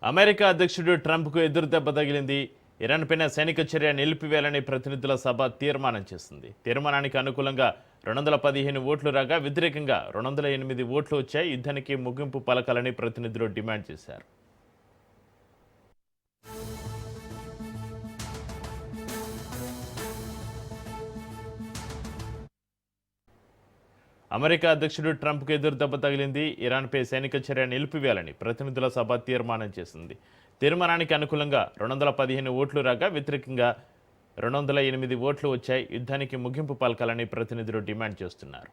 America అధ్యక్షుడు ట్రంప్కు ఎదురుదెబ్బ తగిలింది. ఇరాన్ పైన సైనిక చర్య నిలిపివేయాలని ప్రతినిధుల సభ తీర్మానం చేసింది. తీర్మానానికి అనుకూలంగా 215 ఓట్లు రాగా వ్యతిరేకంగా 208 ఓట్లు వచ్చాయి. యుద్ధానికి ముగింపు పలకాలని ప్రతినిధులు డిమాండ్ చేశారు. అమెరికా అధ్యక్షుడు ట్రంప్కు ఎదురుదెబ్బ తగిలింది. ఇరాన్పై సైనిక చర్య నిలిపివేయాలని ప్రతినిధుల సభ తీర్మానం చేసింది. తీర్మానానికి అనుకూలంగా 215 ఓట్లు రాగా వ్యతిరేకంగా 208 ఓట్లు వచ్చాయి. యుద్ధానికి ముగింపు పలకాలని ప్రతినిధులు డిమాండ్ చేస్తున్నారు.